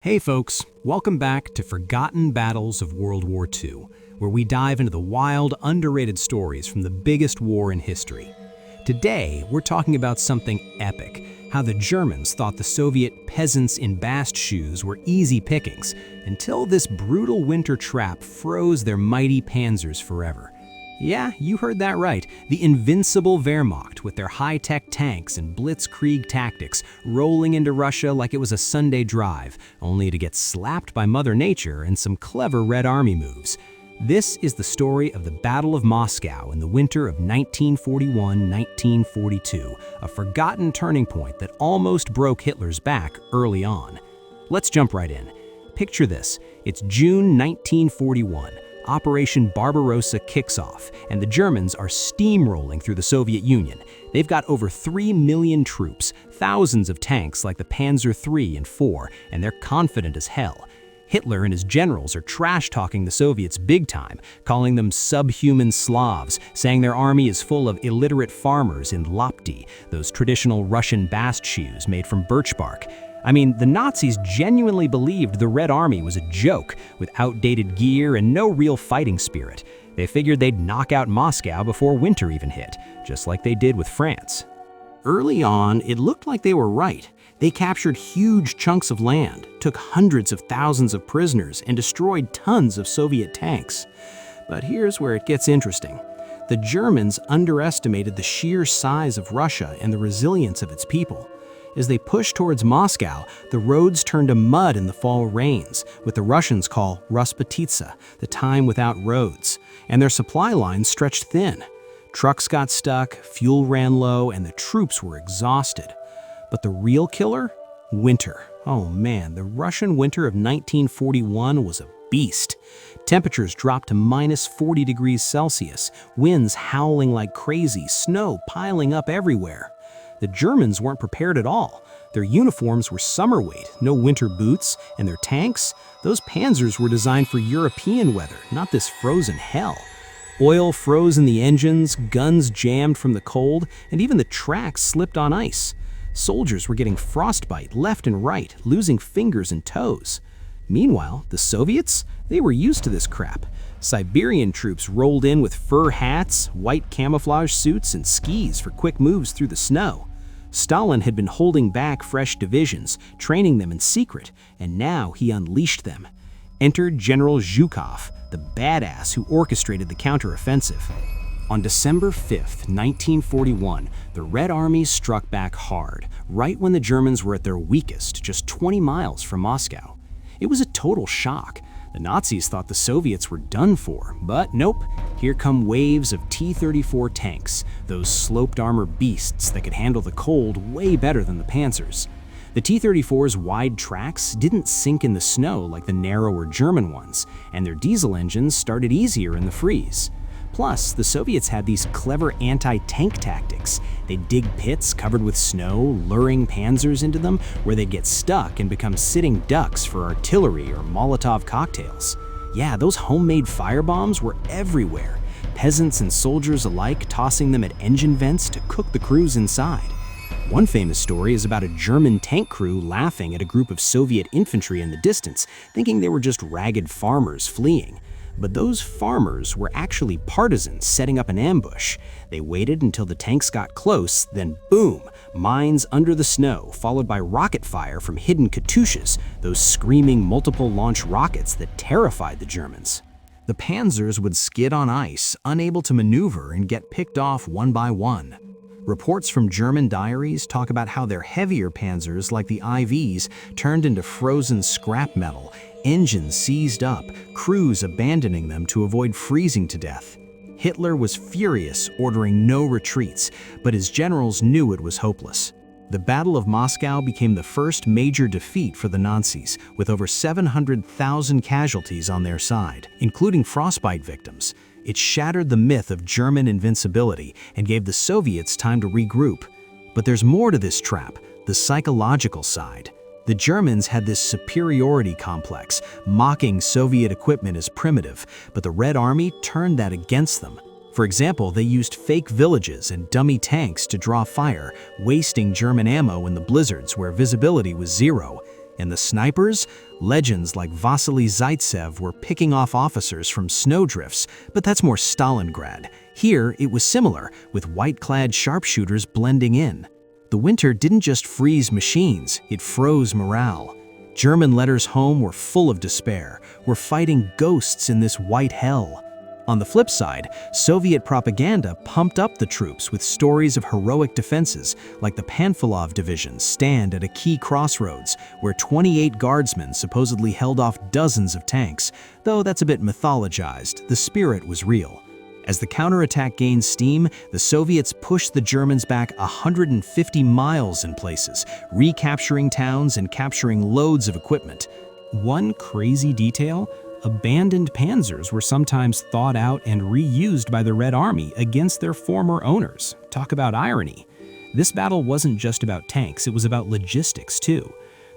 Hey folks, welcome back to Forgotten Battles of World War II, where we dive into the wild, underrated stories from the biggest war in history. Today, we're talking about something epic, how the Germans thought the Soviet peasants in Bast shoes were easy pickings, until this brutal winter trap froze their mighty Panzers forever. Yeah, you heard that right. The invincible Wehrmacht with their high-tech tanks and blitzkrieg tactics rolling into Russia like it was a Sunday drive, only to get slapped by Mother Nature and some clever Red Army moves. This is the story of the Battle of Moscow in the winter of 1941-1942, a forgotten turning point that almost broke Hitler's back early on. Let's jump right in. Picture this. It's June 1941. Operation Barbarossa kicks off, and the Germans are steamrolling through the Soviet Union. They've got over 3 million troops, thousands of tanks like the Panzer III and IV, and they're confident as hell. Hitler and his generals are trash-talking the Soviets big time, calling them subhuman Slavs, saying their army is full of illiterate farmers in lapti, those traditional Russian bast shoes made from birch bark. I mean, the Nazis genuinely believed the Red Army was a joke, with outdated gear and no real fighting spirit. They figured they'd knock out Moscow before winter even hit, just like they did with France. Early on, it looked like they were right. They captured huge chunks of land, took hundreds of thousands of prisoners, and destroyed tons of Soviet tanks. But here's where it gets interesting. The Germans underestimated the sheer size of Russia and the resilience of its people. As they pushed towards Moscow, the roads turned to mud in the fall rains, what the Russians call Rasputitsa, the time without roads, and their supply lines stretched thin. Trucks got stuck, fuel ran low, and the troops were exhausted. But the real killer? Winter. Oh man, the Russian winter of 1941 was a beast. Temperatures dropped to minus 40 degrees Celsius, winds howling like crazy, snow piling up everywhere. The Germans weren't prepared at all. Their uniforms were summer weight, no winter boots, and their tanks? Those Panzers were designed for European weather, not this frozen hell. Oil froze in the engines, guns jammed from the cold, and even the tracks slipped on ice. Soldiers were getting frostbite left and right, losing fingers and toes. Meanwhile, the Soviets? They were used to this crap. Siberian troops rolled in with fur hats, white camouflage suits, and skis for quick moves through the snow. Stalin had been holding back fresh divisions, training them in secret, and now he unleashed them. Entered General Zhukov, the badass who orchestrated the counteroffensive. On December 5th, 1941, the Red Army struck back hard, right when the Germans were at their weakest, just 20 miles from Moscow. It was a total shock. The Nazis thought the Soviets were done for, but nope. Here come waves of T-34 tanks, those sloped armor beasts that could handle the cold way better than the Panzers. The T-34's wide tracks didn't sink in the snow like the narrower German ones, and their diesel engines started easier in the freeze. Plus, the Soviets had these clever anti-tank tactics. They'd dig pits covered with snow, luring Panzers into them, where they'd get stuck and become sitting ducks for artillery or Molotov cocktails. Yeah, those homemade firebombs were everywhere. Peasants and soldiers alike tossing them at engine vents to cook the crews inside. One famous story is about a German tank crew laughing at a group of Soviet infantry in the distance, thinking they were just ragged farmers fleeing. But those farmers were actually partisans setting up an ambush. They waited until the tanks got close, then boom, mines under the snow, followed by rocket fire from hidden Katyushas, those screaming multiple-launch rockets that terrified the Germans. The Panzers would skid on ice, unable to maneuver and get picked off one by one. Reports from German diaries talk about how their heavier Panzers, like the IVs, turned into frozen scrap metal, engines seized up, crews abandoning them to avoid freezing to death. Hitler was furious, ordering no retreats, but his generals knew it was hopeless. The Battle of Moscow became the first major defeat for the Nazis, with over 700,000 casualties on their side, including frostbite victims. It shattered the myth of German invincibility and gave the Soviets time to regroup. But there's more to this trap, the psychological side. The Germans had this superiority complex, mocking Soviet equipment as primitive, but the Red Army turned that against them. For example, they used fake villages and dummy tanks to draw fire, wasting German ammo in the blizzards where visibility was zero. And the snipers? Legends like Vasily Zaitsev were picking off officers from snowdrifts, but that's more Stalingrad. Here, it was similar, with white-clad sharpshooters blending in. The winter didn't just freeze machines, it froze morale. German letters home were full of despair. We're fighting ghosts in this white hell. On the flip side, Soviet propaganda pumped up the troops with stories of heroic defenses, like the Panfilov division's stand at a key crossroads, where 28 guardsmen supposedly held off dozens of tanks. Though that's a bit mythologized, the spirit was real. As the counterattack gained steam, the Soviets pushed the Germans back 150 miles in places, recapturing towns and capturing loads of equipment. One crazy detail: abandoned Panzers were sometimes thawed out and reused by the Red Army against their former owners. Talk about irony. This battle wasn't just about tanks, it was about logistics too.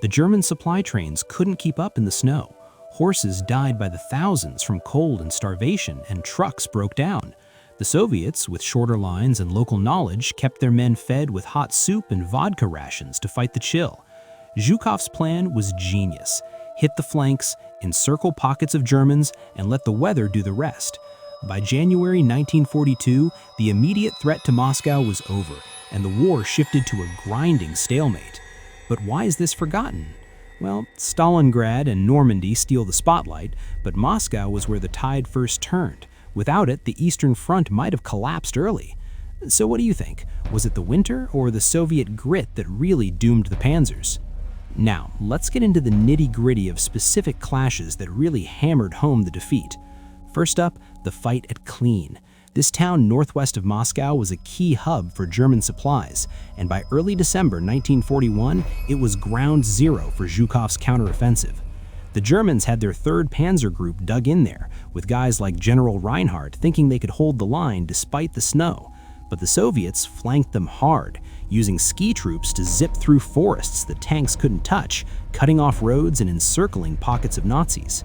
The German supply trains couldn't keep up in the snow. Horses died by the thousands from cold and starvation, and trucks broke down. The Soviets, with shorter lines and local knowledge, kept their men fed with hot soup and vodka rations to fight the chill. Zhukov's plan was genius. Hit the flanks, encircle pockets of Germans, and let the weather do the rest. By January 1942, the immediate threat to Moscow was over, and the war shifted to a grinding stalemate. But why is this forgotten? Well, Stalingrad and Normandy steal the spotlight, but Moscow was where the tide first turned. Without it, the Eastern Front might have collapsed early. So what do you think? Was it the winter or the Soviet grit that really doomed the Panzers? Now, let's get into the nitty-gritty of specific clashes that really hammered home the defeat. First up, the fight at Klin. This town northwest of Moscow was a key hub for German supplies, and by early December 1941, it was ground zero for Zhukov's counteroffensive. The Germans had their 3rd Panzer Group dug in there, with guys like General Reinhardt thinking they could hold the line despite the snow. But the Soviets flanked them hard, using ski troops to zip through forests the tanks couldn't touch, cutting off roads and encircling pockets of Nazis.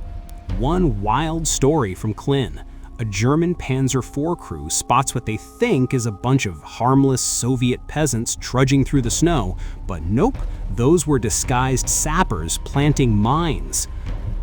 One wild story from Klin. A German Panzer IV crew spots what they think is a bunch of harmless Soviet peasants trudging through the snow, but nope, those were disguised sappers planting mines.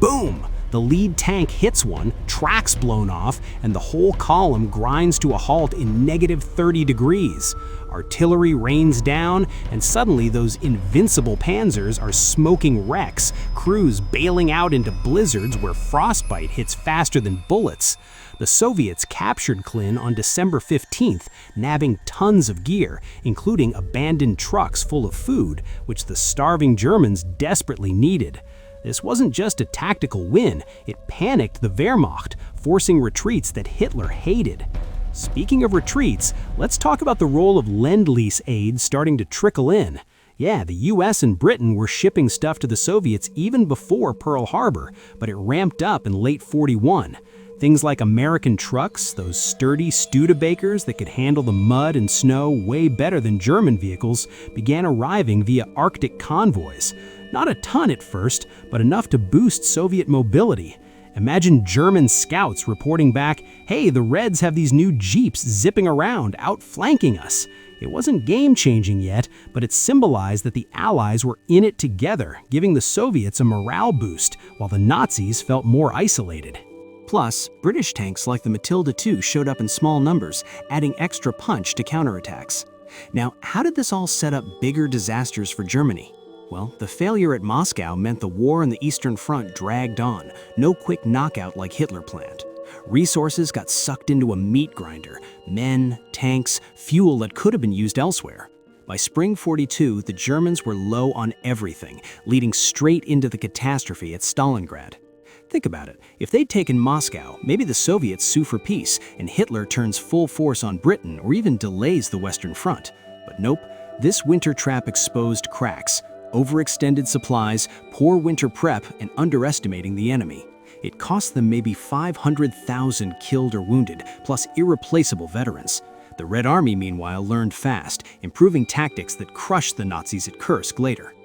Boom! The lead tank hits one, tracks blown off, and the whole column grinds to a halt in -30 degrees. Artillery rains down, and suddenly those invincible Panzers are smoking wrecks, crews bailing out into blizzards where frostbite hits faster than bullets. The Soviets captured Klin on December 15th, nabbing tons of gear, including abandoned trucks full of food, which the starving Germans desperately needed. This wasn't just a tactical win, it panicked the Wehrmacht, forcing retreats that Hitler hated. Speaking of retreats, let's talk about the role of Lend-Lease aid starting to trickle in. Yeah, the US and Britain were shipping stuff to the Soviets even before Pearl Harbor, but it ramped up in late '41. Things like American trucks, those sturdy Studebakers that could handle the mud and snow way better than German vehicles, began arriving via Arctic convoys. Not a ton at first, but enough to boost Soviet mobility. Imagine German scouts reporting back, "Hey, the Reds have these new jeeps zipping around, outflanking us." It wasn't game-changing yet, but it symbolized that the Allies were in it together, giving the Soviets a morale boost, while the Nazis felt more isolated. Plus, British tanks like the Matilda II showed up in small numbers, adding extra punch to counterattacks. Now, how did this all set up bigger disasters for Germany? Well, the failure at Moscow meant the war on the Eastern Front dragged on, no quick knockout like Hitler planned. Resources got sucked into a meat grinder, men, tanks, fuel that could have been used elsewhere. By spring '42, the Germans were low on everything, leading straight into the catastrophe at Stalingrad. Think about it. If they'd taken Moscow, maybe the Soviets sue for peace, and Hitler turns full force on Britain or even delays the Western Front. But nope, this winter trap exposed cracks, overextended supplies, poor winter prep, and underestimating the enemy. It cost them maybe 500,000 killed or wounded, plus irreplaceable veterans. The Red Army, meanwhile, learned fast, improving tactics that crushed the Nazis at Kursk later.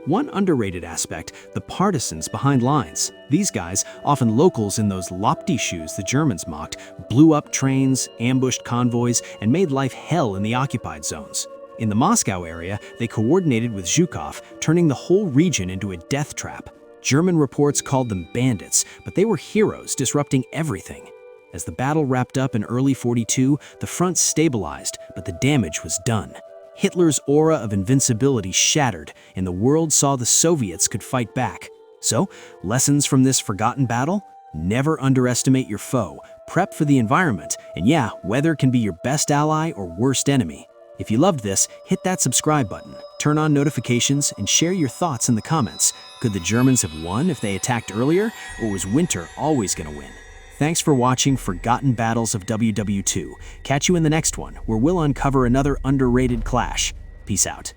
One underrated aspect, the partisans behind lines. These guys, often locals in those Lopti shoes the Germans mocked, blew up trains, ambushed convoys, and made life hell in the occupied zones. In the Moscow area, they coordinated with Zhukov, turning the whole region into a death trap. German reports called them bandits, but they were heroes disrupting everything. As the battle wrapped up in early 42, the front stabilized, but the damage was done. Hitler's aura of invincibility shattered, and the world saw the Soviets could fight back. So, lessons from this forgotten battle? Never underestimate your foe, prep for the environment, and yeah, weather can be your best ally or worst enemy. If you loved this, hit that subscribe button, turn on notifications, and share your thoughts in the comments. Could the Germans have won if they attacked earlier, or was winter always gonna win? Thanks for watching Forgotten Battles of WW2. Catch you in the next one, where we'll uncover another underrated clash. Peace out.